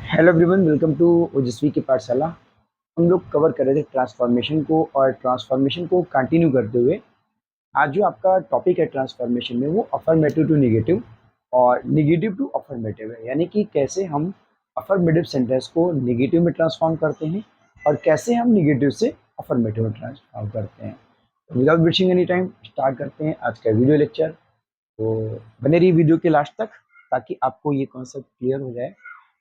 Hello everyone, welcome to ओजस्वी की पाठशाला। हम लोग कवर कर रहे थे ट्रांसफॉर्मेशन को, और ट्रांसफॉर्मेशन को कंटिन्यू करते हुए आज जो आपका टॉपिक है ट्रांसफॉर्मेशन में, वो अफर्मेटिव टू निगेटिव और निगेटिव टू अफर्मेटिव है। यानी कि कैसे हम अफर्मेटिव सेंटेंस को निगेटिव में ट्रांसफॉर्म करते हैं और कैसे हम निगेटिव से अफर्मेटिव में ट्रांसफॉर्म करते हैं। Without wasting any time start करते हैं आज का वीडियो लेक्चर। तो बने रहिए वीडियो के लास्ट तक ताकि आपको ये कॉन्सेप्ट क्लियर हो जाए।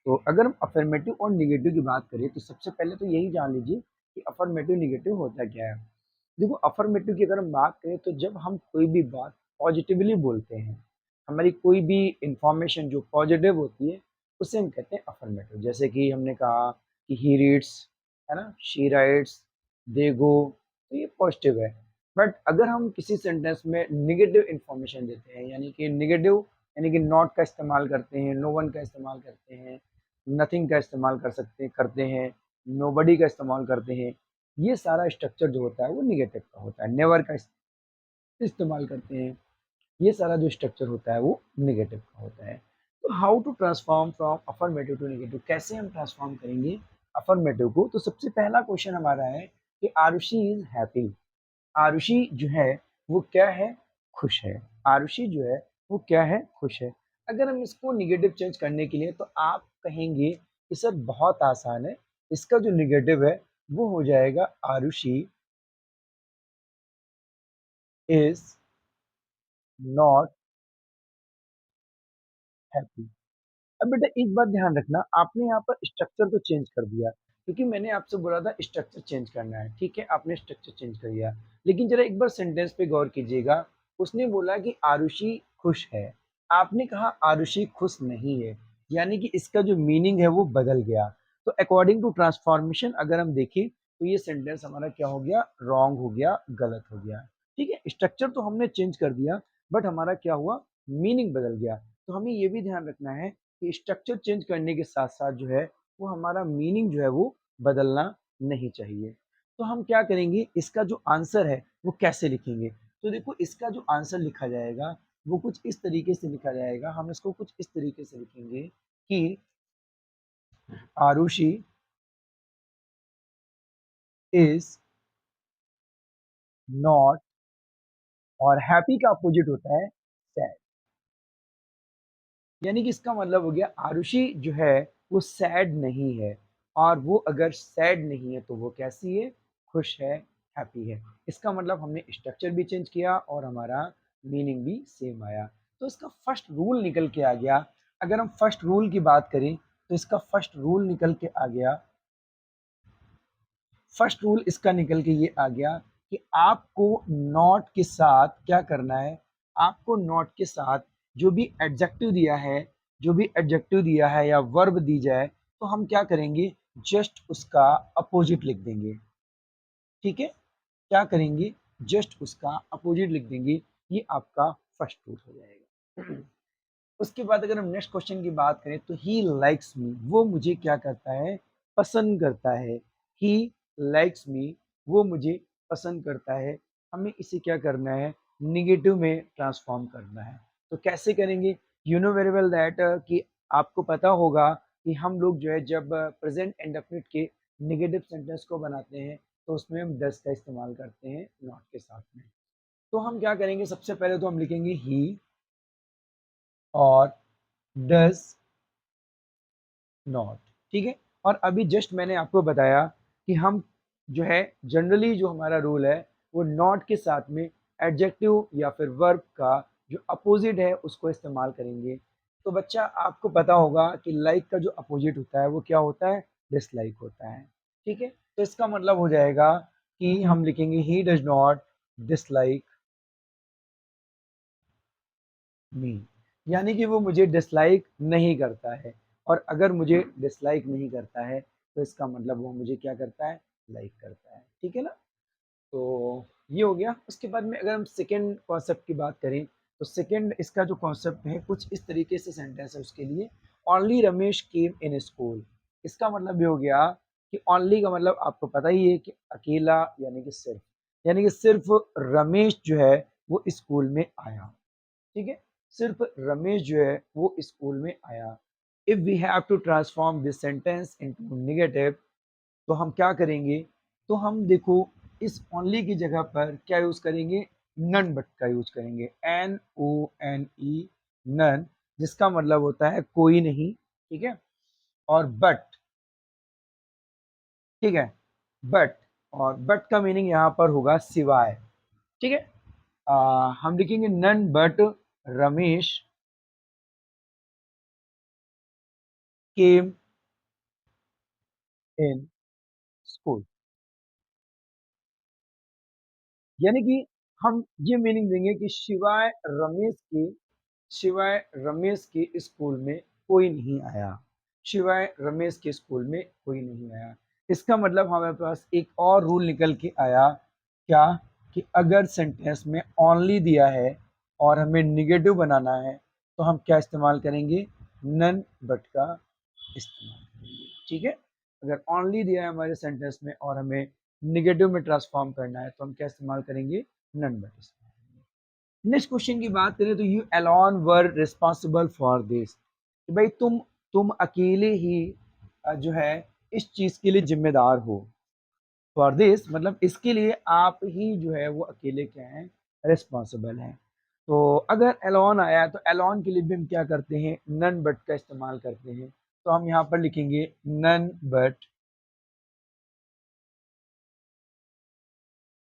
तो अगर हम अफर्मेटिव और निगेटिव की बात करें तो सबसे पहले तो यही जान लीजिए कि अफर्मेटिव निगेटिव होता क्या है। देखो, अफर्मेटिव की अगर हम बात करें तो जब हम कोई भी बात पॉजिटिवली बोलते हैं, हमारी कोई भी इंफॉर्मेशन जो पॉजिटिव होती है उसे हम कहते हैं अफर्मेटिव। जैसे कि हमने कहा कि ही रीड्स, है ना, शी राइट्स, दे गो, तो ये पॉजिटिव है। बट अगर हम किसी सेंटेंस में निगेटिव इंफॉर्मेशन देते हैं, यानी कि निगेटिव, यानी कि नॉट का इस्तेमाल करते हैं, नो वन का इस्तेमाल करते हैं, नथिंग का इस्तेमाल करते हैं, नोबडी का इस्तेमाल करते हैं, ये सारा स्ट्रक्चर जो होता है वो निगेटिव का होता है। नेवर का इस्तेमाल करते हैं, ये सारा जो स्ट्रक्चर होता है वो निगेटिव का होता है। तो how to transform from affirmative to negative, कैसे हम ट्रांसफॉर्म करेंगे अफर्मेटिव को। तो सबसे पहला क्वेश्चन हमारा है कि आरुषि इज हैप्पी। आरुषि जो है वो क्या है, खुश है। आरुषि जो है वो क्या है, खुश है। अगर हम इसको निगेटिव चेंज करने के लिए तो आप कहेंगे कि सर बहुत आसान है, इसका जो निगेटिव है वो हो जाएगा आरुषि इज नॉट हैप्पी। अब बेटा एक बात ध्यान रखना, आपने यहाँ पर स्ट्रक्चर तो चेंज कर दिया, क्योंकि मैंने आपसे बोला था स्ट्रक्चर चेंज करना है, ठीक है, आपने स्ट्रक्चर चेंज कर दिया। लेकिन जरा एक बार सेंटेंस पे गौर कीजिएगा। उसने बोला कि आरुषि खुश है, आपने कहा आरुषि खुश नहीं है, यानी कि इसका जो मीनिंग है वो बदल गया। तो अकॉर्डिंग टू ट्रांसफॉर्मेशन अगर हम देखें तो ये सेंटेंस हमारा क्या हो गया, रॉन्ग हो गया, गलत हो गया। ठीक है, स्ट्रक्चर तो हमने चेंज कर दिया बट हमारा क्या हुआ, मीनिंग बदल गया। तो हमें ये भी ध्यान रखना है कि स्ट्रक्चर चेंज करने के साथ साथ जो है वो हमारा मीनिंग जो है वो बदलना नहीं चाहिए। तो हम क्या करेंगे, इसका जो आंसर है वो कैसे लिखेंगे। तो देखो, इसका जो आंसर लिखा जाएगा वो कुछ इस तरीके से लिखा जाएगा। हम इसको कुछ इस तरीके से लिखेंगे कि आरुषि इज नॉट, और हैप्पी का अपोजिट होता है सैड। यानी कि इसका मतलब हो गया आरुषि जो है वो सैड नहीं है, और वो अगर सैड नहीं है तो वो कैसी है, खुश है, हैप्पी है। इसका मतलब हमने स्ट्रक्चर भी चेंज किया और हमारा मीनिंग भी सेम आया। तो इसका फर्स्ट रूल निकल के आ गया। अगर हम फर्स्ट रूल की बात करें तो इसका फर्स्ट रूल निकल के आ गया, फर्स्ट रूल इसका निकल के ये आ गया कि आपको नॉट के साथ क्या करना है, आपको नॉट के साथ जो भी एडजेक्टिव दिया है, जो भी एडजेक्टिव दिया है या वर्ब दी जाए, तो हम क्या करेंगे, जस्ट उसका अपोजिट लिख देंगे। ठीक है, क्या करेंगे, जस्ट उसका अपोजिट लिख देंगे। ये आपका फर्स्ट रूल हो जाएगा। उसके बाद अगर हम नेक्स्ट क्वेश्चन की बात करें तो ही लाइक्स मी, वो मुझे क्या करता है, पसंद करता है। ही लाइक्स मी, वो मुझे पसंद करता है। हमें इसे क्या करना है, निगेटिव में ट्रांसफॉर्म करना है। तो कैसे करेंगे, you know very well that कि आपको पता होगा कि हम लोग जो है जब प्रेजेंट इंडेफिनिट के निगेटिव सेंटेंस को बनाते हैं तो उसमें हम डस का इस्तेमाल करते हैं नॉट के साथ में। तो हम क्या करेंगे, सबसे पहले तो हम लिखेंगे ही और डस नॉट। ठीक है, और अभी जस्ट मैंने आपको बताया कि हम जो है जनरली जो हमारा रूल है वो नॉट के साथ में एडजेक्टिव या फिर वर्ब का जो अपोजिट है उसको इस्तेमाल करेंगे। तो बच्चा आपको पता होगा कि लाइक का जो अपोजिट होता है वो क्या होता है, डिसलाइक होता है। ठीक है, तो इसका मतलब हो जाएगा कि हम लिखेंगे ही डज नॉट डिसलाइक मी, यानी कि वो मुझे डिसलाइक नहीं करता है। और अगर मुझे डिसलाइक नहीं करता है तो इसका मतलब वो मुझे क्या करता है, लाइक करता है। ठीक है ना। तो ये हो गया। उसके बाद में अगर हम सेकेंड कॉन्सेप्ट की बात करें तो सेकेंड इसका जो कॉन्सेप्ट है कुछ इस तरीके से सेंटेंस है उसके लिए, only Ramesh came in school. इसका मतलब ये हो गया कि ओनली का मतलब आपको पता ही है कि अकेला, यानी कि सिर्फ, यानी कि सिर्फ रमेश जो है वो स्कूल में आया। ठीक है, सिर्फ रमेश जो है वो स्कूल में आया। If we have to transform this sentence into negative, तो हम क्या करेंगे, तो हम देखो इस ओनली की जगह पर क्या यूज करेंगे, नन बट का यूज करेंगे, NONE, नन, जिसका मतलब होता है कोई नहीं, ठीक है, और बट, ठीक है, बट, और बट का मीनिंग यहाँ पर होगा सिवाय, ठीक है। हम लिखेंगे none but Ramesh came in school, यानी कि हम ये मीनिंग देंगे कि सिवाय रमेश के स्कूल में कोई नहीं आया, सिवाय रमेश के स्कूल में कोई नहीं आया। इसका मतलब हमारे पास एक और रूल निकल के आया, क्या, कि अगर सेंटेंस में ओनली दिया है और हमें निगेटिव बनाना है, तो हम क्या इस्तेमाल करेंगे, नन बट का इस्तेमाल करेंगे, ठीक है। अगर ओनली दिया है हमारे सेंटेंस में और हमें निगेटिव में ट्रांसफॉर्म करना है, तो हम क्या इस्तेमाल करेंगे, नन बट इस्तेमाल करेंगे। नेक्स्ट क्वेश्चन की बात करें तो you alone were responsible for this, भाई तुम अकेले ही जो है इस चीज के लिए जिम्मेदार हो, फॉर दिस मतलब इसके लिए आप ही जो है वो अकेले क्या है, रिस्पॉन्सिबल हैं। तो अगर एलॉन आया है, तो एलॉन के लिए भी हम क्या करते हैं, नन बट का इस्तेमाल करते हैं। तो हम यहाँ पर लिखेंगे none but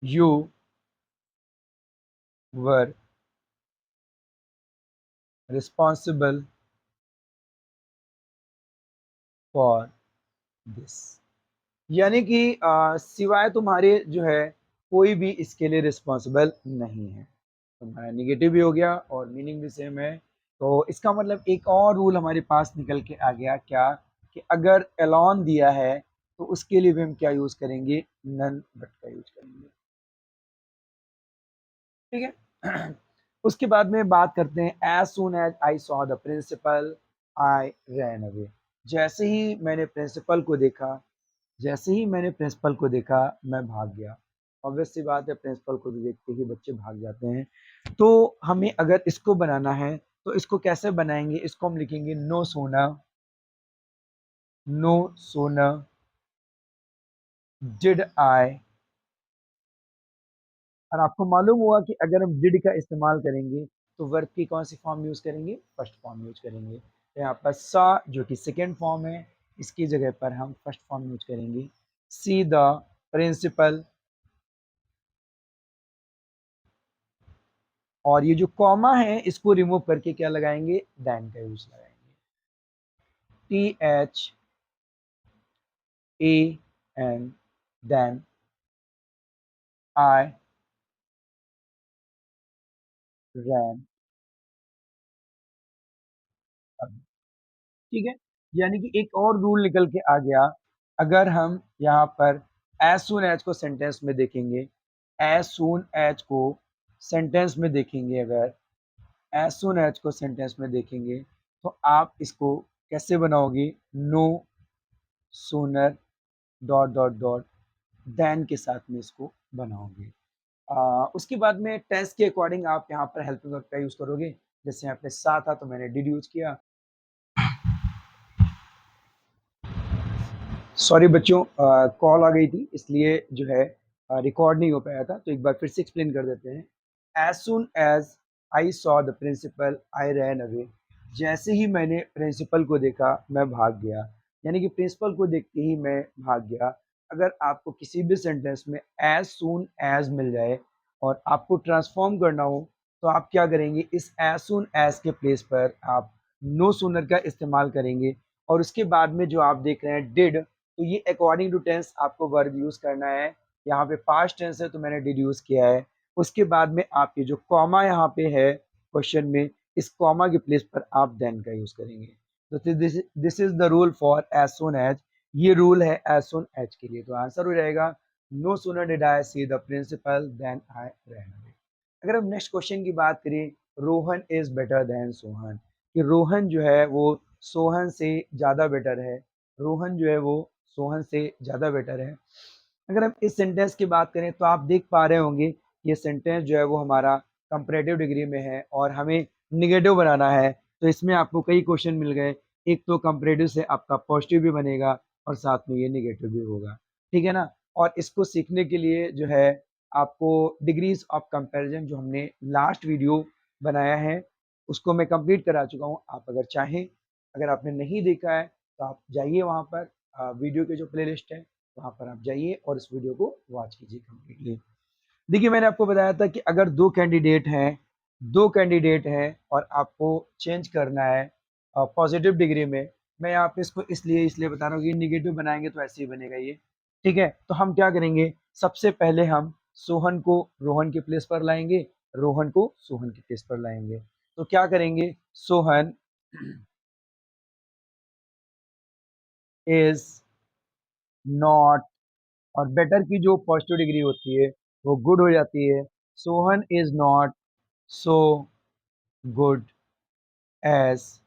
you were responsible for this, यानी कि सिवाय तुम्हारे जो है कोई भी इसके लिए रिस्पॉन्सिबल नहीं है। तुम्हारा निगेटिव भी हो गया और मीनिंग भी सेम है। तो इसका मतलब एक और रूल हमारे पास निकल के आ गया, क्या, कि अगर एलॉन दिया है तो उसके लिए भी हम क्या यूज करेंगे, नन बट का यूज करेंगे, ठीक है। उसके बाद में बात करते हैं, as soon as I saw the principal I ran away, जैसे ही मैंने प्रिंसिपल को देखा, जैसे ही मैंने प्रिंसिपल को देखा मैं भाग गया। ऑब्वियस सी बात है, प्रिंसिपल को भी देखते ही बच्चे भाग जाते हैं। तो हमें अगर इसको बनाना है, तो इसको कैसे बनाएंगे, इसको हम लिखेंगे नो सोना, नो सोना डिड आई, और आपको मालूम हुआ कि अगर हम डिड का इस्तेमाल करेंगे तो वर्ब की कौन सी फॉर्म यूज करेंगे, फर्स्ट फॉर्म यूज करेंगे। तो यहाँ पर सा जो कि सेकेंड फॉर्म है, इसकी जगह पर हम फर्स्ट फॉर्म यूज करेंगे, सी द प्रिंसिपल, और ये जो कॉमा है इसको रिमूव करके क्या लगाएंगे, देन का यूज लगाएंगे, THAN, देन आई रैन, ठीक है। यानी कि एक और रूल निकल के आ गया, अगर हम यहाँ पर एज सुन एज को सेंटेंस में देखेंगे, एज सुन एज को सेंटेंस में देखेंगे, अगर एज सुन एज को सेंटेंस में देखेंगे, तो आप इसको कैसे बनाओगे, no sooner dot dot dot then के साथ में इसको बनाओगे। उसके बाद में टेंस के अकॉर्डिंग आप यहाँ पर हेल्पिंग वर्ब का यूज करोगे, जैसे यहाँ पे सा था तो मैंने डिड यूज किया। सॉरी बच्चों, कॉल आ गई थी इसलिए जो है रिकॉर्ड नहीं हो पाया था, तो एक बार फिर से एक्सप्लेन कर देते हैं। As soon as I saw the principal I ran away, जैसे ही मैंने प्रिंसिपल को देखा मैं भाग गया, यानी कि प्रिंसिपल को देखते ही मैं भाग गया। अगर आपको किसी भी सेंटेंस में एज सुन एज मिल जाए और आपको ट्रांसफॉर्म करना हो, तो आप क्या करेंगे, इस एज सुन एज के प्लेस पर आप नो सूनर का इस्तेमाल करेंगे, और उसके बाद में जो आप देख रहे हैं डिड, तो ये अकॉर्डिंग टू टेंस आपको वर्ब यूज करना है। यहाँ पे पास्ट टेंस है तो मैंने डिड यूज किया है। उसके बाद में आप ये जो कॉमा यहाँ पे है क्वेश्चन में, इस कॉमा के प्लेस पर आप देन का यूज करेंगे। तो this is the rule for as soon as, ये रूल है एज सुन एज के लिए। तो आंसर हो जाएगा no sooner did I see the principal then I ran away. अगर हम नेक्स्ट क्वेश्चन की बात करें, Rohan is better than Sohan, कि रोहन जो है वो सोहन से ज़्यादा बेटर है, रोहन जो है वो सोहन से ज़्यादा बेटर है। अगर हम इस सेंटेंस की बात करें तो आप देख पा रहे होंगे, ये सेंटेंस जो है वो हमारा कंपैरेटिव डिग्री में है और हमें निगेटिव बनाना है, तो इसमें आपको कई क्वेश्चन मिल गए। एक तो कंपैरेटिव से आपका पॉजिटिव भी बनेगा और साथ में ये नेगेटिव भी होगा, ठीक है ना। और इसको सीखने के लिए जो है आपको डिग्रीज ऑफ कंपैरिजन जो हमने लास्ट वीडियो बनाया है उसको मैं कंप्लीट करा चुका हूँ। आप अगर चाहें, अगर आपने नहीं देखा है तो आप जाइए वहाँ पर, वीडियो के जो प्लेलिस्ट है वहाँ पर आप जाइए और इस वीडियो को वॉच कीजिए कम्प्लीटली। देखिए मैंने आपको बताया था कि अगर दो कैंडिडेट हैं और आपको चेंज करना है पॉजिटिव डिग्री में, मैं यहाँ पे इसको इसलिए बता रहा हूँ कि निगेटिव बनाएंगे तो ऐसे ही बनेगा ये, ठीक है। तो हम क्या करेंगे, सबसे पहले हम सोहन को रोहन के प्लेस पर लाएंगे, रोहन को सोहन के प्लेस पर लाएंगे। तो क्या करेंगे, सोहन इज नॉट, और बेटर की जो पॉजिटिव डिग्री होती है वो गुड हो जाती है। Sohan is not so good as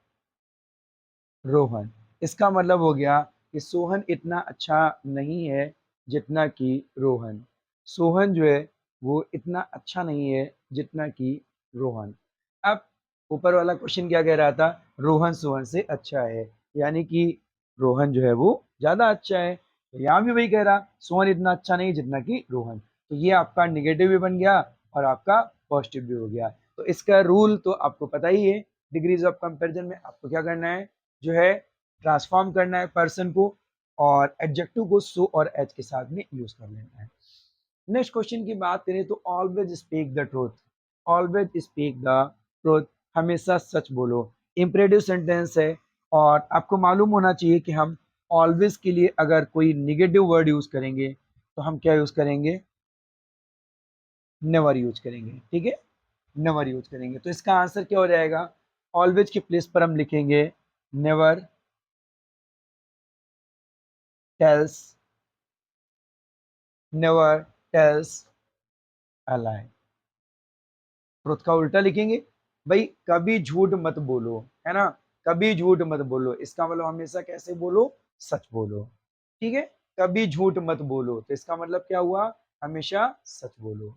Rohan. इसका मतलब हो गया कि सोहन इतना अच्छा नहीं है जितना कि रोहन। सोहन जो है वो इतना अच्छा नहीं है जितना कि रोहन। अब ऊपर वाला क्वेश्चन क्या कह रहा था, रोहन सोहन से अच्छा है, यानी कि रोहन जो है वो ज्यादा अच्छा है। तो यहाँ भी वही कह रहा, सोहन इतना अच्छा नहीं जितना कि रोहन। तो ये आपका निगेटिव भी बन गया और आपका पॉजिटिव भी हो गया। तो इसका रूल तो आपको पता ही है, डिग्रीज ऑफ कंपैरिजन में आपको क्या करना है, जो है ट्रांसफॉर्म करना है पर्सन को और एडजेक्टिव को सो और एच के साथ में यूज कर लेना है। नेक्स्ट क्वेश्चन की बात करें तो always speak the truth, always speak the truth, हमेशा सच बोलो। इंपरेटिव सेंटेंस है और आपको मालूम होना चाहिए कि हम ऑलवेज के लिए अगर कोई निगेटिव वर्ड यूज करेंगे तो हम क्या यूज करेंगे, नेवर यूज करेंगे, ठीक है, नेवर यूज करेंगे। तो इसका आंसर क्या हो जाएगा, ऑलवेज के प्लेस पर हम लिखेंगे नेवर टेल्स, नेवर टेल्स अ लाई। ट्रुथ का उल्टा लिखेंगे, भाई कभी झूठ मत बोलो, है ना, कभी झूठ मत बोलो, इसका मतलब हमेशा कैसे बोलो, सच बोलो, ठीक है। कभी झूठ मत बोलो तो इसका मतलब क्या हुआ, हमेशा सच बोलो,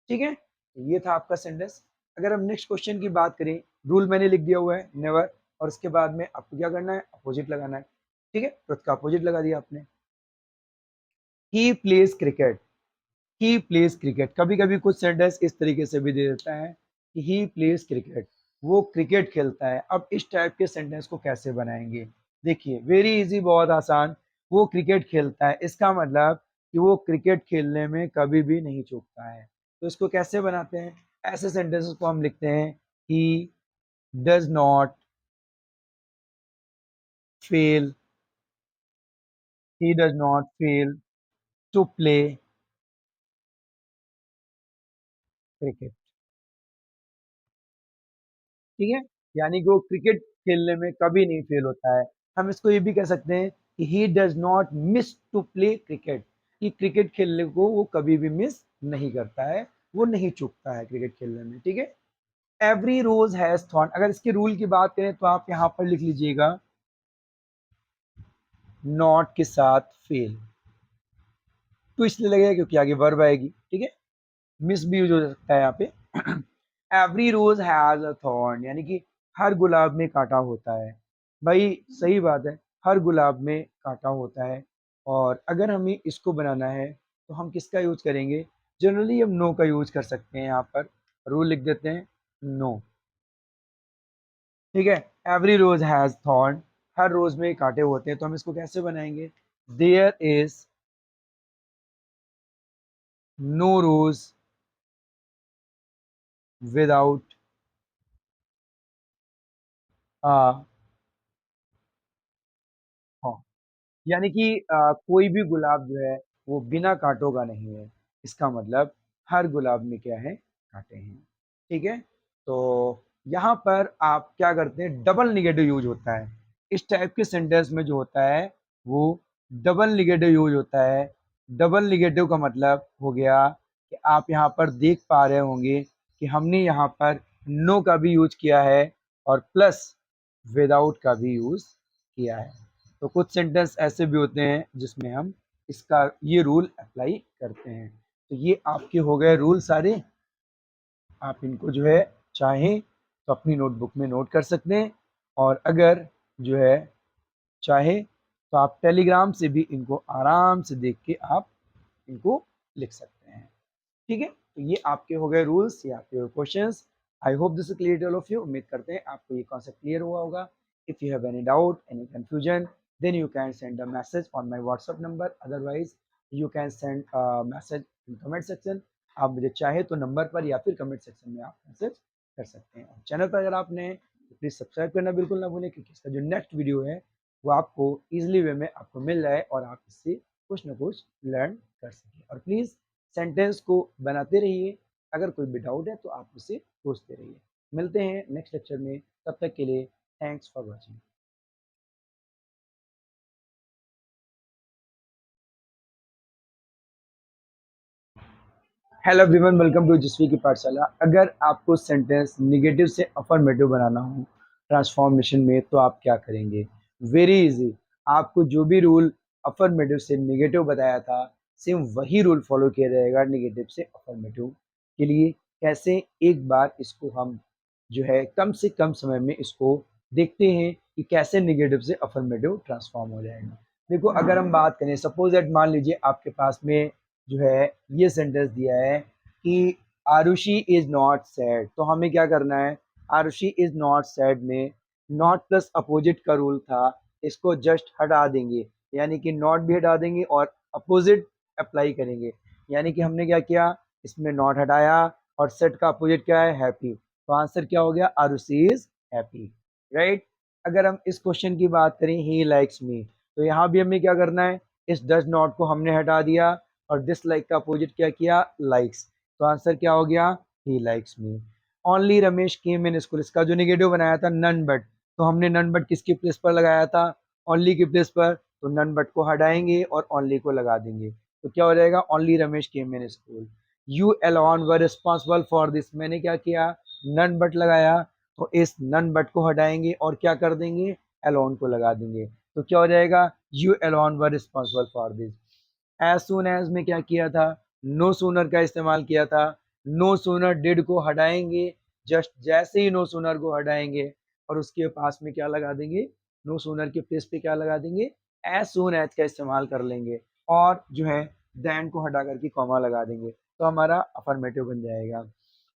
ठीक है। तो ये था आपका सेंटेंस। अगर हम नेक्स्ट क्वेश्चन की बात करें, रूल मैंने लिख दिया हुआ है नेवर, और उसके बाद में आपको क्या करना है, अपोजिट लगाना है, ठीक है। ट्रुथ का अपोजिट लगा दिया आपने। He plays cricket, he plays cricket, कभी कभी कुछ सेंटेंस इस तरीके से भी दे देता है कि ही प्लेज क्रिकेट, वो क्रिकेट खेलता है। अब इस टाइप के सेंटेंस को कैसे बनाएंगे, देखिए वेरी इजी, बहुत आसान। वो क्रिकेट खेलता है, इसका मतलब कि वो क्रिकेट खेलने में कभी भी नहीं चूकता है। तो इसको कैसे बनाते हैं, ऐसे सेंटेंसेस को हम लिखते हैं he does not fail, he does not fail to play cricket, ठीक है, यानी कि वो क्रिकेट खेलने में कभी नहीं फेल होता है। हम इसको ये भी कह सकते हैं कि he does not miss to play cricket, कि क्रिकेट खेलने को वो कभी भी मिस नहीं करता है, वो नहीं चूकता है क्रिकेट खेलने में, ठीक है। एवरी रोज हैज थॉर्न, अगर इसके रूल की बात करें तो आप यहाँ पर लिख लीजिएगा नॉट के साथ फेल, तो इसलिए लगेगा क्योंकि आगे वर्ब आएगी, ठीक है। मिस भी यूज हो सकता है यहाँ पे। Every rose has a thorn, यानी कि हर गुलाब में कांटा होता है, भाई सही बात है, हर गुलाब में कांटा होता है। और अगर हमें इसको बनाना है तो हम किसका यूज करेंगे, जनरली हम नो का यूज कर सकते हैं, यहाँ पर रूल लिख देते हैं नो, ठीक है। एवरी रोज हैज थॉर्न, हर रोज में कांटे होते हैं, तो हम इसको कैसे बनाएंगे, there is no rose without a, यानी कि कोई भी गुलाब जो है वो बिना कांटों का नहीं है, इसका मतलब हर गुलाब में क्या है, कांटे हैं, ठीक है। तो यहाँ पर आप क्या करते हैं, डबल निगेटिव यूज होता है इस टाइप के सेंटेंस में, जो होता है वो डबल निगेटिव यूज होता है। डबल निगेटिव का मतलब हो गया कि आप यहाँ पर देख पा रहे होंगे कि हमने यहाँ पर नो का भी यूज किया है और प्लस विदाउट का भी यूज किया है। तो कुछ सेंटेंस ऐसे भी होते हैं जिसमें हम इसका ये रूल अप्लाई करते हैं। तो ये आपके हो गए रूल सारे, आप इनको जो है चाहें तो अपनी नोटबुक में नोट कर सकते हैं। और अगर जो है चाहे तो आप टेलीग्राम से भी इनको आराम से देख के आप इनको लिख सकते हैं। ठीक है, तो ये आपके हो गए रूल्स, ये आपके questions. I hope this is clear to all of you. उम्मीद करते हैं आपको ये कॉन्सेप्ट क्लियर हुआ होगा। If you have any doubt, any confusion, then you can send a message on my WhatsApp number, otherwise you can send a message in comment section. आप मुझे चाहे तो नंबर पर या फिर कमेंट सेक्शन में आप मैसेज कर सकते हैं। चैनल पर अगर आपने तो प्लीज़ सब्सक्राइब करना बिल्कुल ना भूलें, क्योंकि इसका जो नेक्स्ट वीडियो है वो आपको ईजिली वे में आपको मिल जाए और आप इससे कुछ ना कुछ लर्न कर सकें। और प्लीज़ सेंटेंस को बनाते रहिए। अगर कोई भी डाउट है तो आप उसे पूछते रहिए। मिलते हैं नेक्स्ट लेक्चर में, तब तक के लिए thanks for watching. Hello everyone, welcome to Jasvi की पाठशाला। अगर आपको सेंटेंस निगेटिव से अफर्मेटिव बनाना हो ट्रांसफॉर्मेशन में तो आप क्या करेंगे? Very easy. आपको जो भी रूल अफर्मेटिव से निगेटिव बताया था, सेम वही रूल फॉलो किया जाएगा निगेटिव से अफर्मेटिव के लिए। कैसे? एक बार इसको हम जो है कम से कम समय में इसको देखते हैं कि कैसे निगेटिव से अफर्मेटिव ट्रांसफॉर्म हो जाएगा। देखो, अगर हम बात करें, सपोज दैट मान लीजिए आपके पास में जो है ये सेंटेंस दिया है कि आरुषि इज नॉट सैड, तो हमें क्या करना है? आरुषि इज नॉट सैड में नॉट प्लस अपोजिट का रूल था, इसको जस्ट हटा देंगे, यानी कि नॉट भी हटा देंगे और अपोजिट अप्लाई करेंगे। यानी कि हमने क्या किया, इसमें नॉट हटाया और सेट का अपोजिट क्या है? हैप्पी। तो आंसर क्या हो गया? Arushi is happy, right. अगर हम इस क्वेश्चन की बात करें, ही लाइक्स मी, तो यहाँ भी हमें क्या करना है? इस डज नॉट को हमने हटा दिया और डिसलाइक का अपोजिट क्या किया? लाइक्स। तो आंसर क्या हो गया? He likes me. Only Ramesh came in school, इसका जो नेगेटिव बनाया था नन बट, तो हमने नन बट किसकी प्लेस पर लगाया था? ओनली की प्लेस पर। तो नन बट को हटाएंगे और ओनली को लगा देंगे, तो क्या हो जाएगा? Only Ramesh came in school. You alone were responsible for this, मैंने क्या किया? नन बट लगाया, तो इस नन बट को हटाएंगे और क्या कर देंगे? अलोन को लगा देंगे, तो क्या हो जाएगा? You alone were responsible for this. As soon as में क्या किया था? नो सूनर का इस्तेमाल किया था। नो सूनर डिड को हटाएंगे, जस्ट जैसे ही नो सूनर को हटाएंगे और उसके पास में क्या लगा देंगे? नो सूनर के प्लेस पे क्या लगा देंगे? एज सुन एज का इस्तेमाल कर लेंगे और जो है देन को हटा करके कॉमा लगा देंगे, तो हमारा अफर्मेटिव बन जाएगा।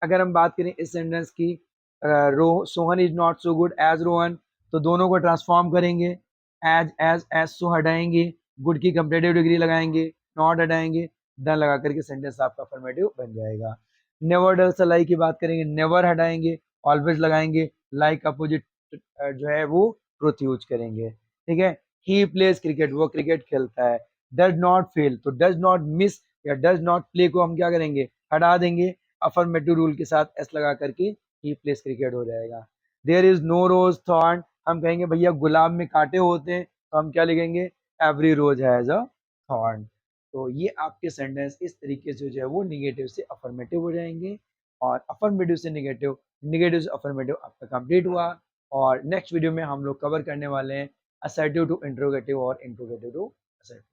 अगर हम बात करें इस सेंटेंस की, Sohan is not so good as Rohan, तो दोनों को ट्रांसफॉर्म करेंगे। एज सो हटाएंगे, गुड की कंपेरेटिव डिग्री लगाएंगे, नॉट हटाएंगे, डन लगा करके सेंटेंस आपका अफर्मेटिव बन जाएगा। नेवर डल से लाई की बात करेंगे, नेवर हटाएंगे, ऑलवेज लगाएंगे, लाइक अपोजिट जो है वो ट्रुथ यूज करेंगे। ठीक है। ही प्लेज क्रिकेट, वो क्रिकेट खेलता है। डज नॉट फेल, तो डज नॉट मिस या डज नॉट प्ले को हम क्या करेंगे? हटा देंगे, अफर्मेटिव रूल के साथ एस लगा करके ही प्लेस क्रिकेट हो जाएगा। There is no rose thorn, हम कहेंगे भैया गुलाब में कांटे होते हैं, तो हम क्या लिखेंगे? Every rose has a thorn. तो ये आपके सेंटेंस इस तरीके से जो है वो निगेटिव से अफर्मेटिव हो जाएंगे और अफर्मेटिव से निगेटिव, निगेटिव से अफर्मेटिव आपका कंप्लीट हुआ। और नेक्स्ट वीडियो में हम लोग कवर करने वाले हैं असर्टिव टू इंट्रोगेटिव और इंट्रोगेटिव टू असर्टिव।